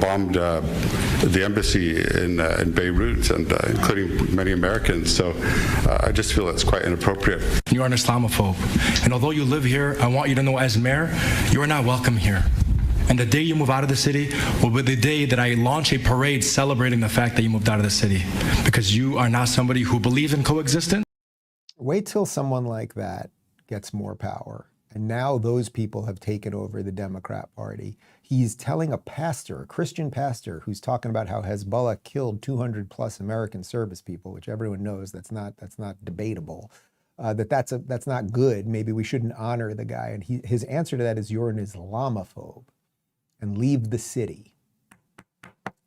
bombed the embassy in Beirut, and including many Americans. So I just feel it's quite inappropriate. You are an Islamophobe, and although you live here, I want you to know, as mayor, you are not welcome here. And the day you move out of the city will be the day that I launch a parade celebrating the fact that you moved out of the city, because you are not somebody who believes in coexistence. Wait till someone like that gets more power. And now those people have taken over the Democrat Party. He's telling a pastor, a Christian pastor, who's talking about how Hezbollah killed 200 plus American service people, which everyone knows that's not debatable, that's not good. Maybe we shouldn't honor the guy. And his answer to that is, you're an Islamophobe and leave the city.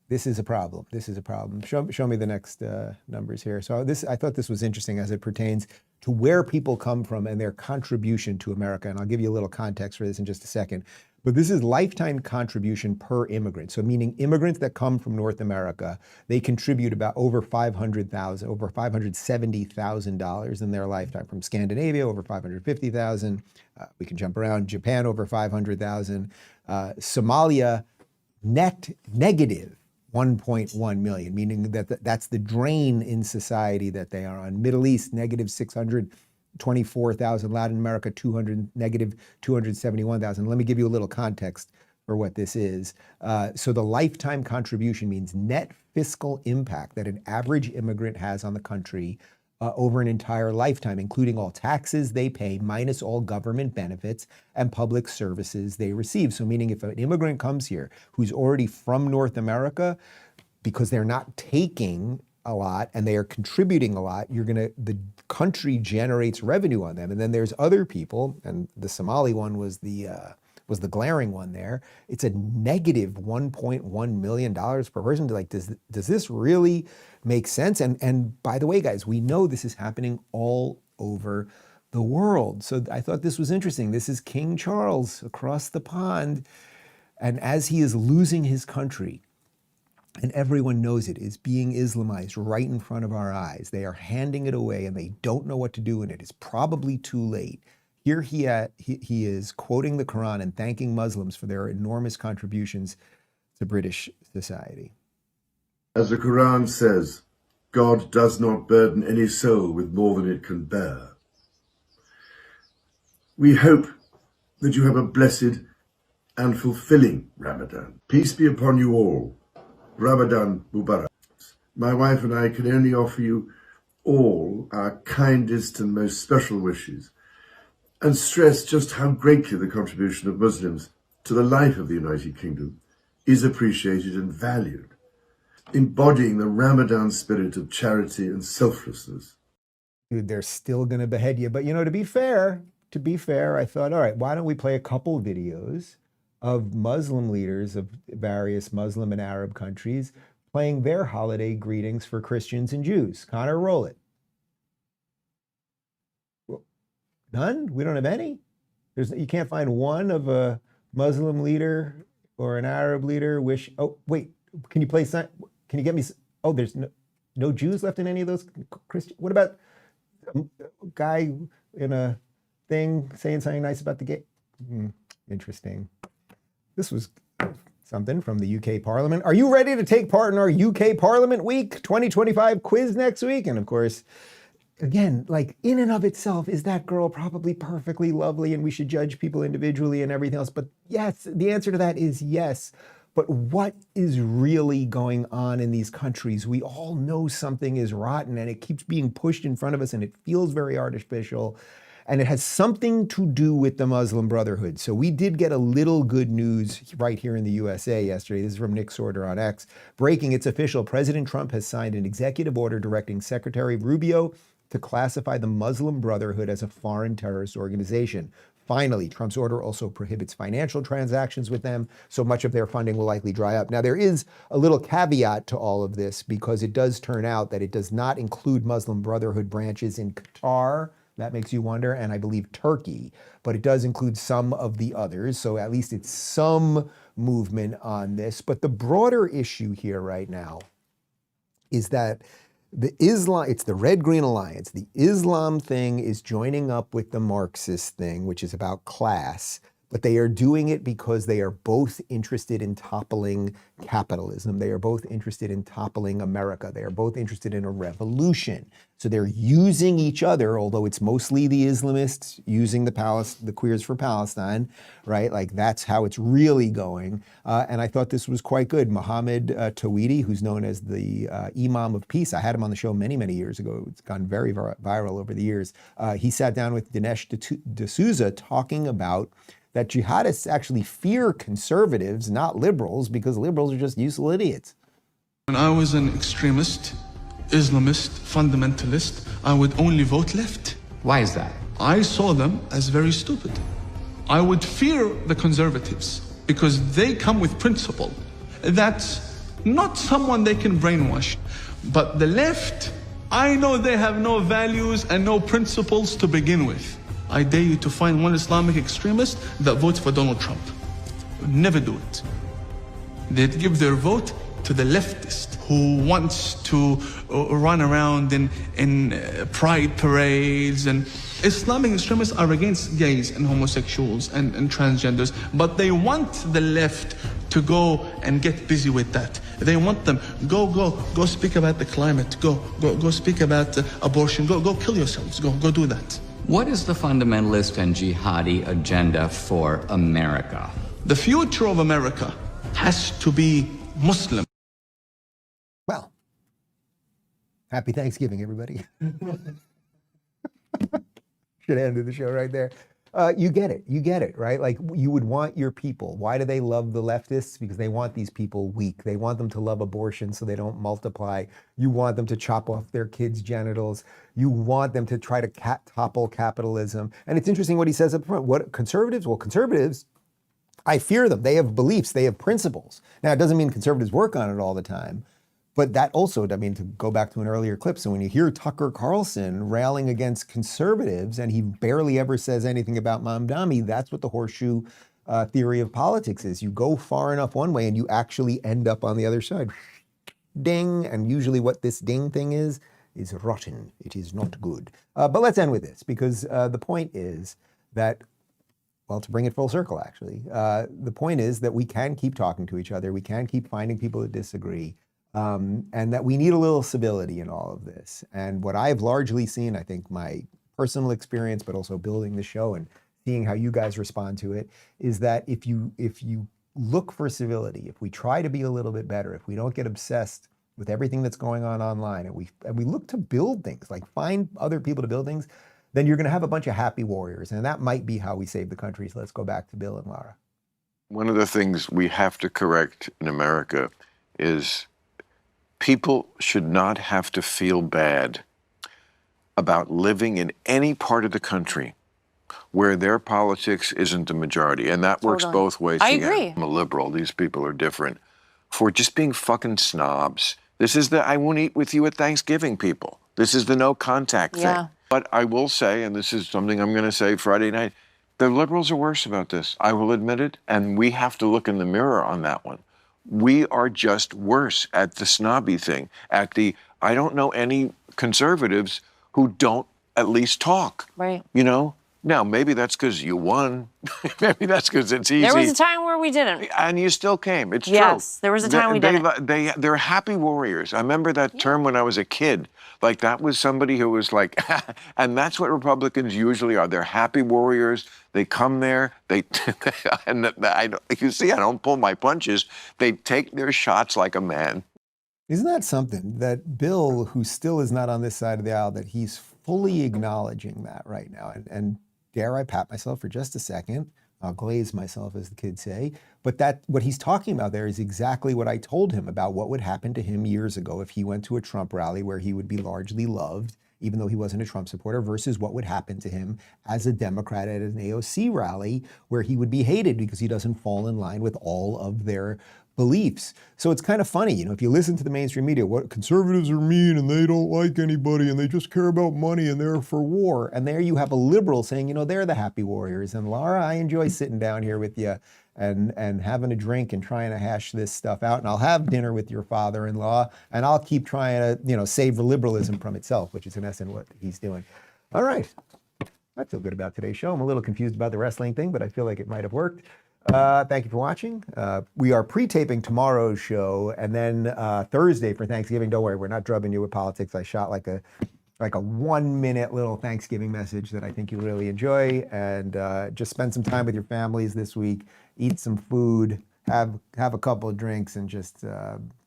This is a problem. This is a problem. Show me the next numbers here. So I thought this was interesting as it pertains to where people come from and their contribution to America. And I'll give you a little context for this in just a second. But this is lifetime contribution per immigrant. So meaning immigrants that come from North America, they contribute about over $570,000 in their lifetime. From Scandinavia, over $550,000. We can jump around. Japan, over $500,000. Somalia, negative 1.1 million, meaning that that's the drain in society that they are on. Middle East, negative 624,000. Latin America, negative 271,000. Let me give you a little context for what this is. So the lifetime contribution means net fiscal impact that an average immigrant has on the country over an entire lifetime, including all taxes they pay, minus all government benefits and public services they receive. So meaning if an immigrant comes here who's already from North America, because they're not taking a lot and they are contributing a lot, the country generates revenue on them. And then there's other people, and the Somali one was the glaring one there. It's a negative $1.1 million per person. Does this really make sense? And by the way, guys, we know this is happening all over the world. So I thought this was interesting. This is King Charles across the pond. And as he is losing his country, and everyone knows it, is being Islamized right in front of our eyes. They are handing it away and they don't know what to do, and it is probably too late. Here he is quoting the Quran and thanking Muslims for their enormous contributions to British society. As the Quran says, God does not burden any soul with more than it can bear. We hope that you have a blessed and fulfilling Ramadan. Peace be upon you all. Ramadan Mubarak. My wife and I can only offer you all our kindest and most special wishes and stress just how greatly the contribution of Muslims to the life of the United Kingdom is appreciated and valued, embodying the Ramadan spirit of charity and selflessness. Dude, they're still going to behead you. But, you know, to be fair, I thought, all right, why don't we play a couple videos of Muslim leaders of various Muslim and Arab countries playing their holiday greetings for Christians and Jews. Connor, roll it. None? We don't have any? You can't find one of a Muslim leader or an Arab leader wish. Oh, wait, can you play some? Can you get me? Oh, there's no Jews left in any of those Christian. What about a guy in a thing saying something nice about the gay? Interesting. This was something from the UK Parliament. Are you ready to take part in our UK Parliament Week 2025 quiz next week? And of course, again, like in and of itself, is that girl probably perfectly lovely and we should judge people individually and everything else? But yes, the answer to that is yes. But what is really going on in these countries? We all know something is rotten and it keeps being pushed in front of us and it feels very artificial. And it has something to do with the Muslim Brotherhood. So we did get a little good news right here in the USA yesterday. This is from Nick Sorter on X. Breaking, it's official. President Trump has signed an executive order directing Secretary Rubio to classify the Muslim Brotherhood as a foreign terrorist organization. Finally, Trump's order also prohibits financial transactions with them, so much of their funding will likely dry up. Now, there is a little caveat to all of this because it does turn out that it does not include Muslim Brotherhood branches in Qatar. That makes you wonder, and I believe Turkey, but it does include some of the others, so at least it's some movement on this. But the broader issue here right now is that it's the Red-Green Alliance. The Islam thing is joining up with the Marxist thing, which is about class, but they are doing it because they are both interested in toppling capitalism. They are both interested in toppling America. They are both interested in a revolution. So they're using each other, although it's mostly the Islamists using the Queers for Palestine, right? Like that's how it's really going. And I thought this was quite good. Mohammad Tawhidi, who's known as the Imam of Peace, I had him on the show many, many years ago. It's gone very viral over the years. He sat down with Dinesh D'Souza talking about that jihadists actually fear conservatives, not liberals, because liberals are just useful idiots. When I was an extremist, Islamist, fundamentalist, I would only vote left. Why is that? I saw them as very stupid. I would fear the conservatives because they come with principle. That's not someone they can brainwash. But the left, I know they have no values and no principles to begin with. I dare you to find one Islamic extremist that votes for Donald Trump. Never do it. They'd give their vote to the leftist who wants to run around in pride parades. And Islamic extremists are against gays and homosexuals and transgenders, but they want the left to go and get busy with that. They want them, go speak about the climate, go speak about abortion, go kill yourselves, go do that. What is the fundamentalist and jihadi agenda for America? The future of America has to be Muslim. Well, happy Thanksgiving, everybody. Should have ended the show right there. You get it, right? Like you would want your people. Why do they love the leftists? Because they want these people weak. They want them to love abortion so they don't multiply. You want them to chop off their kids' genitals. You want them to try to topple capitalism. And it's interesting what he says up front. What conservatives? Well, conservatives, I fear them. They have beliefs. They have principles. Now, it doesn't mean conservatives work on it all the time. But that also, I mean, to go back to an earlier clip, so when you hear Tucker Carlson railing against conservatives and he barely ever says anything about Mamdani, that's what the horseshoe theory of politics is. You go far enough one way and you actually end up on the other side. Ding. And usually what this ding thing is rotten. It is not good. But let's end with this because the point is that, well, to bring it full circle, actually, the point is that we can keep talking to each other. We can keep finding people that disagree. And that we need a little civility in all of this. And what I've largely seen, I think my personal experience, but also building the show and seeing how you guys respond to it, is that if you look for civility, if we try to be a little bit better, if we don't get obsessed with everything that's going on online, and we look to build things, like find other people to build things, then you're going to have a bunch of happy warriors, and that might be how we save the country. So let's go back to Bill and Lara. One of the things we have to correct in America is people should not have to feel bad about living in any part of the country where their politics isn't the majority. And that works both ways. I agree. I'm a liberal. These people are different. For just being fucking snobs. This is the I won't eat with you at Thanksgiving people. This is the no contact thing. But I will say, and this is something I'm going to say Friday night, the liberals are worse about this. I will admit it. And we have to look in the mirror on that one. We are just worse at the snobby thing, at the, I don't know any conservatives who don't at least talk. Right. You know? Now, maybe that's because you won. Maybe that's because it's easy. There was a time where we didn't. And you still came. It's true. Yes, there was a time we didn't. They're happy warriors. I remember that term when I was a kid. Like, that was somebody who was like, and that's what Republicans usually are. They're happy warriors. They come there. And you see, I don't pull my punches. They take their shots like a man. Isn't that something that Bill, who still is not on this side of the aisle, that he's fully acknowledging that right now? And dare I pat myself for just a second? I'll glaze myself, as the kids say. But that what he's talking about there is exactly what I told him about what would happen to him years ago if he went to a Trump rally where he would be largely loved, even though he wasn't a Trump supporter, versus what would happen to him as a Democrat at an AOC rally where he would be hated because he doesn't fall in line with all of their beliefs. So it's kind of funny, you know, if you listen to the mainstream media, what conservatives are mean and they don't like anybody and they just care about money and they're for war. And there you have a liberal saying, you know, they're the happy warriors. And Lara, I enjoy sitting down here with you and having a drink and trying to hash this stuff out. And I'll have dinner with your father-in-law and I'll keep trying to, you know, save the liberalism from itself, which is in essence what he's doing. All right. I feel good about today's show. I'm a little confused about the wrestling thing, but I feel like it might have worked. Thank you for watching. We are pre-taping tomorrow's show, and then Thursday for Thanksgiving. Don't worry, we're not drubbing you with politics. I shot like a 1-minute little Thanksgiving message that I think you'll really enjoy, and just spend some time with your families this week. Eat some food, have a couple of drinks, and just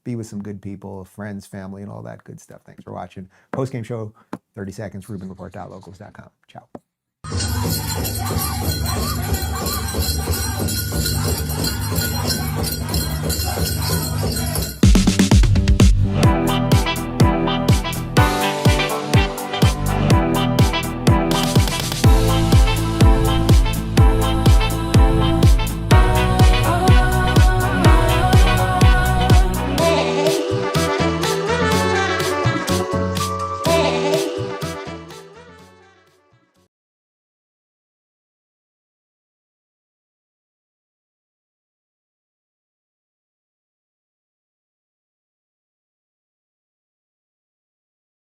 be with some good people, friends, family, and all that good stuff. Thanks for watching. Post-game show, 30 seconds, RubinReport.locals.com. Ciao.